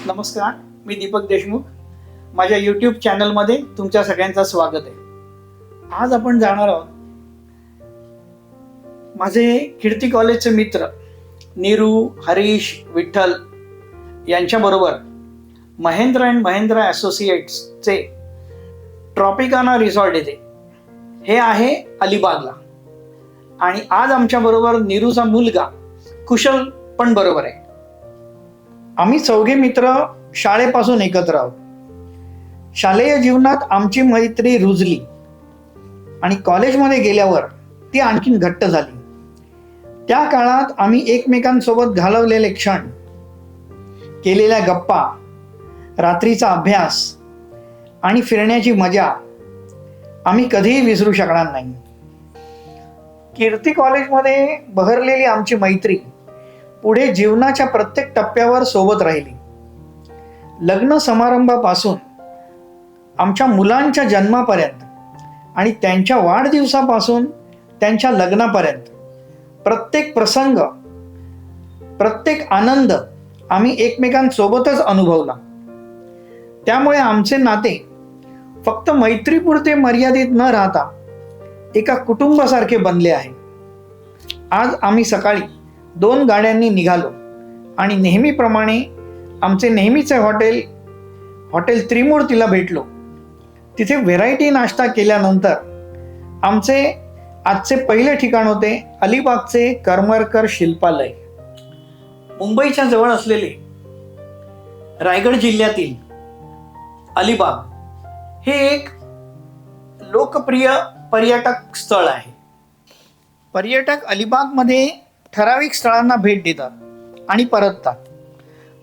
नमस्कार, मी दीपक देशमुख. माझ्या यूट्यूब चॅनलमध्ये तुमच्या सगळ्यांचं स्वागत आहे. आज आपण जाणार आहोत माझे कीर्ती कॉलेजचे मित्र नीरू, हरीश, विठ्ठल यांच्याबरोबर महेंद्र अँड महेंद्र असोसिएट्सचे ट्रॉपिकाना रिसॉर्ट येते. हे आहे अलिबागला. आणि आज आमच्याबरोबर नीरूचा मुलगा कुशल पण बरोबर आहे. आम्ही चौघे मित्र शाळेपासून एकत्र आहोत. शालेय जीवनात आमची मैत्री रुजली आणि कॉलेजमध्ये गेल्यावर ती आणखीन घट्ट झाली. त्या काळात आम्ही एकमेकांसोबत घालवलेले क्षण, केलेल्या गप्पा, रात्रीचा अभ्यास आणि फिरण्याची मजा आम्ही कधीही विसरू शकणार नाही. कीर्ती कॉलेजमध्ये बहरलेली आमची मैत्री पुढे जीवनाच्या प्रत्येक टप्प्यावर सोबत राहिली. लग्न समारंभापासून आमच्या मुलांच्या जन्मापर्यंत आणि त्यांच्या वाढदिवसापासून त्यांच्या लग्नापर्यंत प्रत्येक प्रसंग, प्रत्येक आनंद आम्ही एकमेकांसोबतच अनुभवला. त्यामुळे आमचे नाते फक्त मैत्रीपुरते मर्यादित न राहता एका कुटुंबासारखे बनले आहे. आज आम्ही सकाळी 2 गाड्यांनी निघालो आणि नेहमीप्रमाणे आमचे नेहमीचे हॉटेल त्रिमूर्तीला भेटलो. तिथे व्हेरायटी नाश्ता केल्यानंतर आमचे आजचे पहिले ठिकाण होते अलिबागचे करमरकर शिल्पालय. मुंबईच्या जवळ असलेले रायगड जिल्ह्यातील अलिबाग हे एक लोकप्रिय पर्यटक स्थळ आहे. पर्यटक अलिबागमध्ये ठराविक स्थळांना भेट देतात आणि परततात.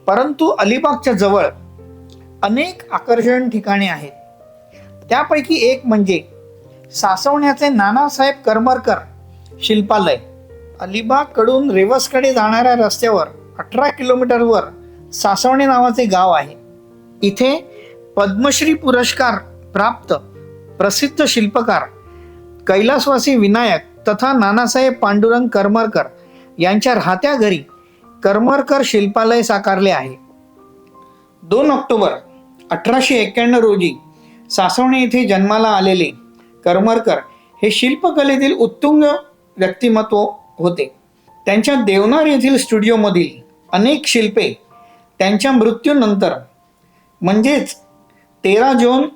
परंतु अलिबागच्या जवळ अनेक आकर्षण ठिकाणे आहेत. त्यापैकी एक म्हणजे सासवण्याचे नानासाहेब करमरकर शिल्पालय. अलिबागकडून रेवसकडे जाणाऱ्या रस्त्यावर 18 किलोमीटरवर सासवणे नावाचे गाव आहे. इथे पद्मश्री पुरस्कार प्राप्त प्रसिद्ध शिल्पकार कैलासवासी विनायक तथा नानासाहेब पांडुरंग करमरकर यांच्या राहत्या घरी करमरकर शिल्पालय साकारले आहे. 2 ऑक्टोबर 1891 रोजी सासवणे येथे जन्माला आलेले करमरकर हे शिल्पकलेतील उत्तुंग व्यक्तिमत्व होते. त्यांच्या देवनार येथील स्टुडिओमधील अनेक शिल्पे त्यांच्या मृत्यूनंतर म्हणजेच 13 जून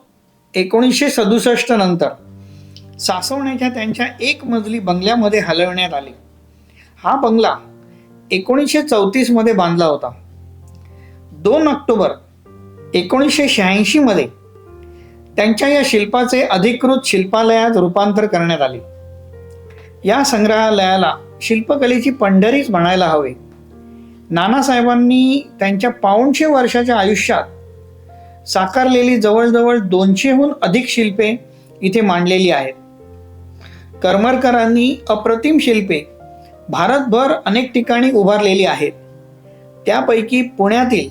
1967 नंतर सासवण्याच्या त्यांच्या 1 मजली बंगल्यामध्ये हलवण्यात आले. हा बंगला 1934 मध्ये बांधला होता. 2 ऑक्टोबर 1986 मध्ये त्यांच्या या शिल्पाचे अधिकृत शिल्पालयात रूपांतर करण्यात आले. या संग्रहालयाला शिल्पकलेची पंढरीच म्हणायला हवे. नानासाहेबांनी त्यांच्या 500 वर्षाच्या आयुष्यात साकारलेली जवळजवळ 200हून अधिक शिल्पे इथे मांडलेली आहेत. करमरकरांनी अप्रतिम शिल्पे भारतभर अनेक ठिकाणी उभारलेली आहेत. त्यापैकी पुण्यातील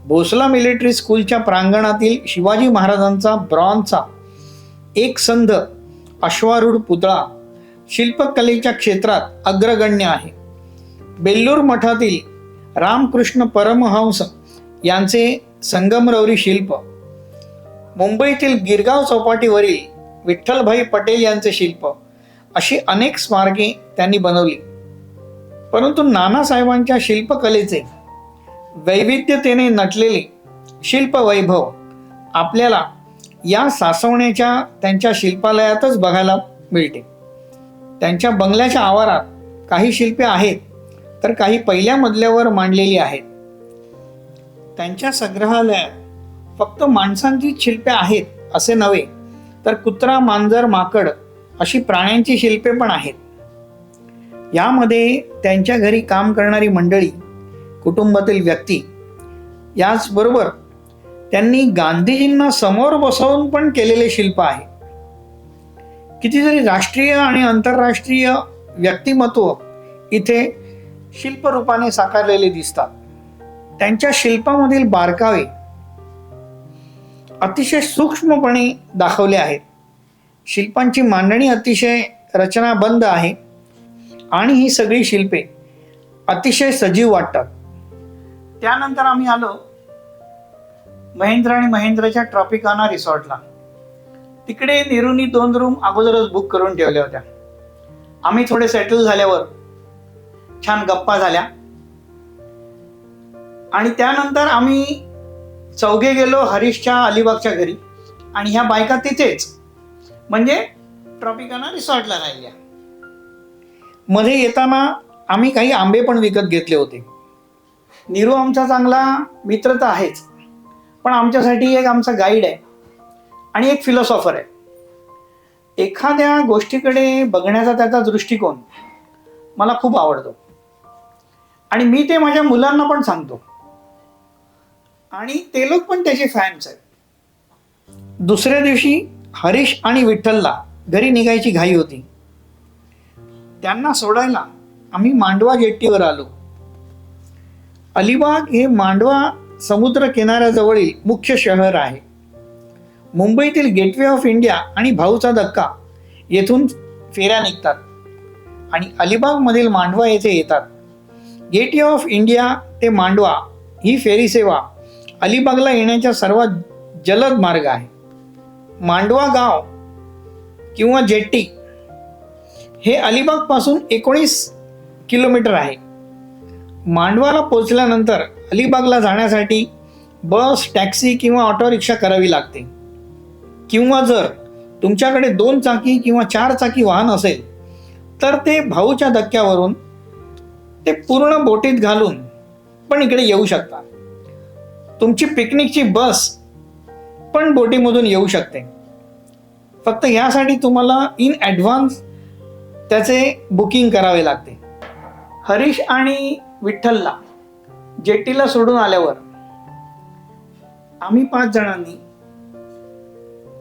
भोसला मिलिटरी स्कूलच्या प्रांगणातील शिवाजी महाराजांचा ब्रॉन्झचा एक संध अश्वारूढ पुतळा शिल्पकलेच्या क्षेत्रात अग्रगण्य आहे. बेल्लूर मठातील रामकृष्ण परमहंस यांचे संगमरवरी शिल्प, मुंबईतील गिरगाव चौपाटीवरील विठ्ठलभाई पटेल यांचे शिल्प अशी अनेक स्मारके त्यांनी बनवली. परंतु नानासाहेबांच्या शिल्पकलेचे वैविध्यतेने नटलेले शिल्पवैभव आपल्याला या सासवण्याच्या त्यांच्या शिल्पालयातच बघायला मिळते. त्यांच्या बंगल्याच्या आवारात काही शिल्पे आहेत तर काही पहिल्या मजल्यावर मांडलेली आहेत. त्यांच्या संग्रहालयात फक्त माणसांची शिल्पे आहेत असे नव्हे तर कुत्रा, मांजर, माकड अशी प्राण्यांची शिल्पे पण आहेत. यामध्ये त्यांच्या घरी काम करणारी मंडळी, कुटुंबातील व्यक्ती, याचबरोबर त्यांनी गांधीजींना समोर बसवून पण केलेले शिल्प आहे. कितीतरी राष्ट्रीय आणि आंतरराष्ट्रीय व्यक्तिमत्व इथे शिल्परूपाने साकारलेले दिसतात. त्यांच्या शिल्पामधील बारकावे अतिशय सूक्ष्मपणे दाखवले आहेत. शिल्पांची मांडणी अतिशय रचनाबद्ध आहे आणि ही सगळी शिल्पे अतिशय सजीव वाटतात. त्यानंतर आम्ही आलो महेंद्र आणि महेंद्रच्या ट्रॉपिकाना रिसॉर्टला. तिकडे नीरूनी 2 रूम अगोदरच बुक करून ठेवल्या होत्या. आम्ही थोडे सेटल झाल्यावर छान गप्पा झाल्या आणि त्यानंतर आम्ही चौघे गेलो हरीशच्या अलिबागच्या घरी आणि ह्या बायका तिथेच म्हणजे ट्रॉपिकाना रिसॉर्टला राहिल्या. मध्ये येताना आम्ही काही आंबे पण विकत घेतले होते. नीरू आमचा चांगला मित्र तर आहेच, पण आमच्यासाठी एक आमचा गाईड आहे आणि एक फिलॉसॉफर आहे. एखाद्या गोष्टीकडे बघण्याचा त्याचा दृष्टिकोन मला खूप आवडतो आणि मी ते माझ्या मुलांना पण सांगतो आणि ते लोक पण त्याचे फॅन्स आहेत. दुसऱ्या दिवशी हरीश आणि विठ्ठलला घरी निघायची घाई होती. त्यांना सोडायला आम्ही मांडवा जेट्टीवर आलो. अलिबाग हे मांडवा समुद्र किनाऱ्याजवळील मुख्य शहर आहे. मुंबईतील गेटवे ऑफ इंडिया आणि भाऊचा धक्का येथून फेऱ्या निघतात आणि अलिबागमधील मांडवा येथे येतात. गेटवे ऑफ इंडिया ते मांडवा ही फेरी सेवा अलिबागला येण्याचा सर्वात जलद मार्ग आहे. मांडवा गाव किंवा जेट्टी हे अलिबागपासून 19 किलोमीटर आहे. मांडवाला पोहोचल्यानंतर अलिबागला जाण्यासाठी बस, टॅक्सी किंवा ऑटो रिक्षा करावी लागते किंवा जर तुमच्याकडे 2 चाकी किंवा 4 चाकी वाहन असेल तर ते भाऊच्या धक्क्यावरून ते पूर्ण बोटीत घालून पण इकडे येऊ शकता. तुमची पिकनिकची बस पण बोटीमधून येऊ शकते. फक्त यासाठी तुम्हाला इन ॲडव्हान्स त्याचे बुकिंग करावे लागते. हरीश आणि विठ्ठलला जेट्टीला सोडून आल्यावर आम्ही 5 जणांनी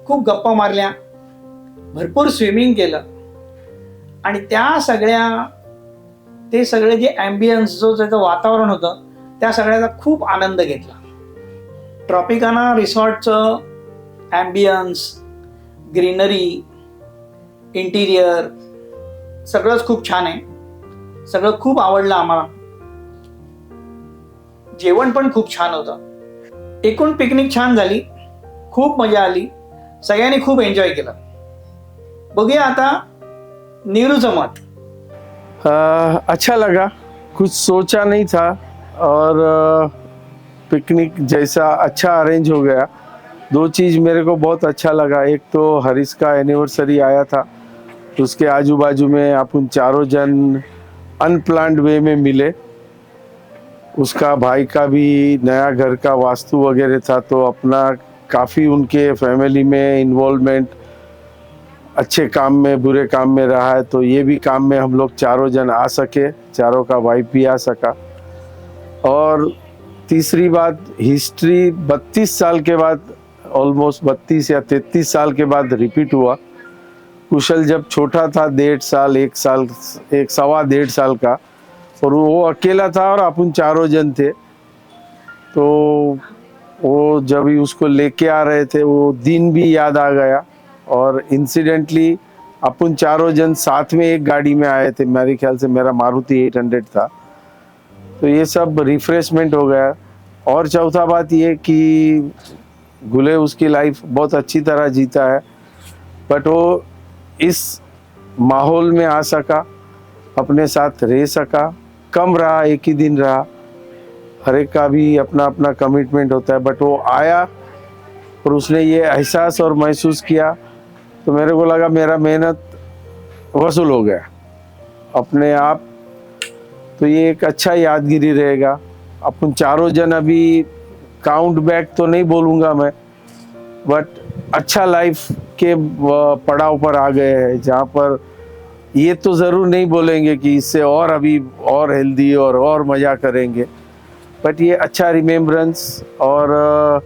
खूप गप्पा मारल्या, भरपूर स्विमिंग केलं आणि ते सगळे जे ॲम्बियन्स जो त्याचं वातावरण होतं त्या सगळ्याचा खूप आनंद घेतला. ट्रॉपिकाना रिसॉर्टचं ॲम्बियन्स, ग्रीनरी, इंटिरियर सगळंच खूप छान आहे. सगळं खूप आवडलं आम्हाला. जेवण पण खूप छान होतं. एकूण पिकनिक छान झाली, खूप मजा आली, सगळ्यांनी खूप एन्जॉय केलं. बघूया आता नीरूचं मत. अच्छा लगा, कुछ सोचा नहीं था और पिकनिक जैसा अच्छा अरेंज हो गया. 2 चीज़ मेरे को बहुत अच्छा लगा. एक तो हरीश का एनिवर्सरी आया था, उसके आजू बाजू में अपन चारों जन अनप्लान्ड वे में मिले. उसका भाई का भी नया घर का वास्तु वगैरह था, तो अपना काफ़ी उनके फैमिली में इन्वॉल्वमेंट अच्छे काम में बुरे काम में रहा है. तो ये भी काम में हम लोग चारों जन आ सके, चारों का वाइफ भी आ सका. और तीसरी बात, हिस्ट्री 32 साल के बाद, ऑलमोस्ट 32 या 33 साल के बाद रिपीट हुआ. कुशल जब छोटा था, 1.5 साल, 1 साल, 1.25 साल का, और वो अकेला था और अपन चारों जन थे. तो वो जब ही उसको लेके आ रहे थे वो दिन भी याद आ गया. और इंसिडेंटली अपन चारों जन साथ में एक गाड़ी में आए थे. मेरे ख्याल से मेरा मारुति 800 था. तो ये सब रिफ्रेशमेंट हो गया. और चौथा बात ये कि गुले उसकी लाइफ बहुत अच्छी तरह जीता है, बट वो इस माहौल में आ सका, अपने साथ रह सका. कम रहा, एक ही दिन रहा. हर एक का भी अपना अपना कमिटमेंट होता है, बट वो आया और उसने ये एहसास और महसूस किया. तो मेरे को लगा मेरा मेहनत वसूल हो गया अपने आप. तो ये एक अच्छा यादगिरी रहेगा. अपन चारों जन अभी काउंट बैक तो नहीं बोलूँगा मैं, बट अच्छा लाइफ के पड़ाव पर आ गए हैं, जहाँ पर ये तो ज़रूर नहीं बोलेंगे कि इससे और अभी और हेल्दी और मज़ा करेंगे. बट ये अच्छा रिमेम्बरेंस और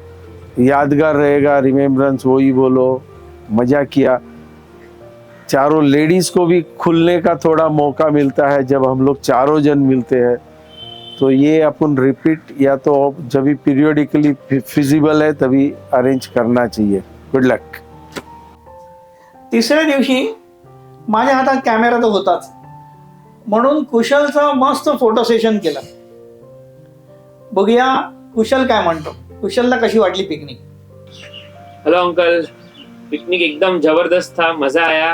यादगार रहेगा. रिमेम्बरेंस वही बोलो, मज़ा किया. चारों लेडीज़ को भी खुलने का थोड़ा मौका मिलता है जब हम लोग चारों जन मिलते हैं. तो ये अपन रिपीट या तो जब भी पीरियडिकली फिजिबल है तभी अरेंज करना चाहिए. गुड लक. तिसऱ्या दिवशी माझ्या हातात कॅमेरा तर होताच, म्हणून कुशलचं मस्त फोटो सेशन केलं. बघूया कुशल काय म्हणतो. कुशलला कशी वाटली पिकनिक? हेलो अंकल, पिकनिक एकदम जबरदस्त था, मजा आया।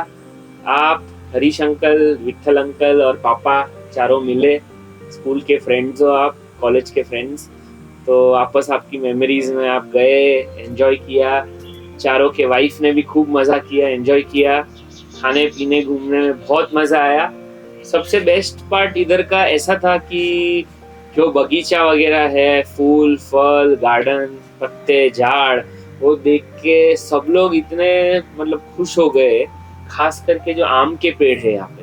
आप, हरीश अंकल, विठल अंकल और पापा चारों मिले। स्कूल के फ्रेंड्स हो आप, कॉलेज के फ्रेंड्स, तो वापस आपकी मेमोरीज में आप गए, एंजॉय किया। चारों के वाइफ ने भी खूब मजा किया, एंजॉय किया। खाने पीने घूमने में बहुत मजा आया। सबसे बेस्ट पार्ट इधर का ऐसा था कि जो बगीचा वगैरह है, फूल फल, गार्डन, पत्ते, झाड़, वो देख के सब लोग इतने मतलब खुश हो गए। खास करके जो आम के पेड़ है यहाँ पे,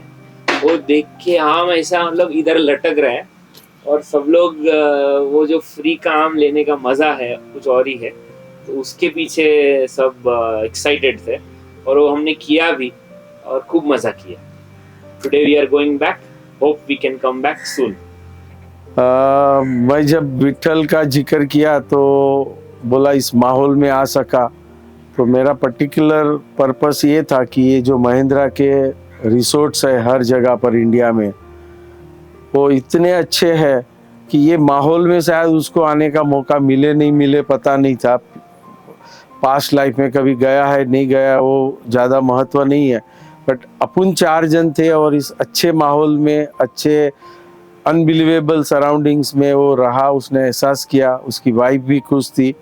वो देख के आम ऐसा मतलब इधर लटक रहा है, और सब लोग वो जो फ्री का आम लेने का मजा है कुछ और ही है, तो उसके पीछे सब एक्साइटेड थे, और वो हमने किया भी और खूब मजा किया। Today we are going back, hope we can come back soon. मैं जब विठल का जिक्र किया तो बोला इस माहौल में आ सका, तो मेरा पर्टिकुलर पर्पस ये था कि ये जो महिंद्रा के रिसोर्ट्स है हर जगह पर इंडिया में, वो इतने अच्छे हैं कि ये माहौल में शायद उसको आने का मौका मिले नहीं मिले पता नहीं था। पास्ट लाइफ में कभी गया है नहीं गया वो ज़्यादा महत्व नहीं है, बट अपन 4 जन थे और इस अच्छे माहौल में, अच्छे अनबिलीवेबल सराउंडिंग्स में वो रहा, उसने एहसास किया, उसकी वाइफ भी खुश थी।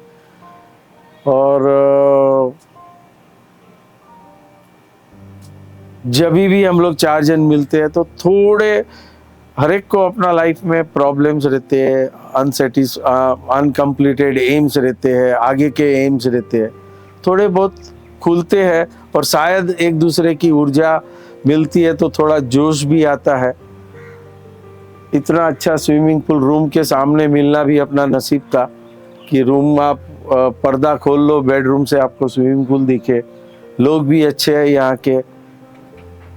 और जब भी हम लोग 4 जन मिलते हैं तो थोड़े हर एक को अपना लाइफ में प्रॉब्लम्स रहते हैं, अनकम्प्लीटेड एम्स रहते हैं, आगे के एम्स रहते हैं, थोड़े बहुत खुलते हैं और शायद एक दूसरे की ऊर्जा मिलती है तो थोड़ा जोश भी आता है। इतना अच्छा स्विमिंग पूल रूम के सामने मिलना भी अपना नसीब था कि रूम आप पर्दा खोल लो, बेडरूम से आपको स्विमिंग पूल दिखे। लोग भी अच्छे हैं यहाँ के।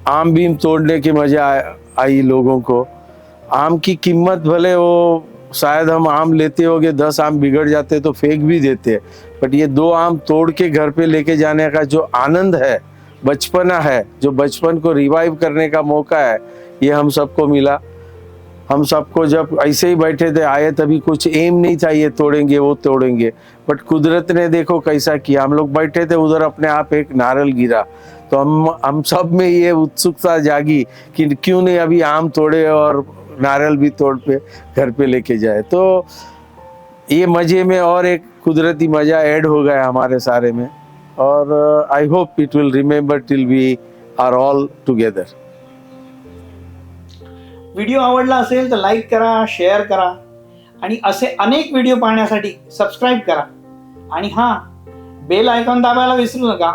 आम बीम तोड़ने की मजा आई लोगों को। आम की कीमत भले वो शायद हम आम लेते होंगे 10 आम बिगड़ जाते तो फेंक भी देते, बट ये 2 आम तोड़ के घर पे लेके जाने का जो आनंद है, बचपना है, जो बचपन को रिवाइव करने का मौका है, ये हम सबको मिला। हम सबको जब ऐसे ही बैठे थे, आए तभी कुछ एम नहीं था ये तोड़ेंगे वो तोड़ेंगे, बट कुदरत ने देखो कैसा किया। हम लोग बैठे थे उधर, अपने आप एक नारियल गिरा तो हम सब में ये उत्सुकता जागी कि क्यों नहीं अभी आम तोड़े और नारियल भी तोड़ पे घर पे लेके जाए। तो ये मजे में और एक कुदरती मजा ऐड हो गया हमारे सारे में, और I hope it will remember till we are all together. Video आवडला असेल तर लाईक करा, शेअर करा, आणि असे अनेक व्हिडिओ पाहण्यासाठी सबस्क्राईब करा, आणि हां, बेल आयकॉन दाबायला विसरू नका.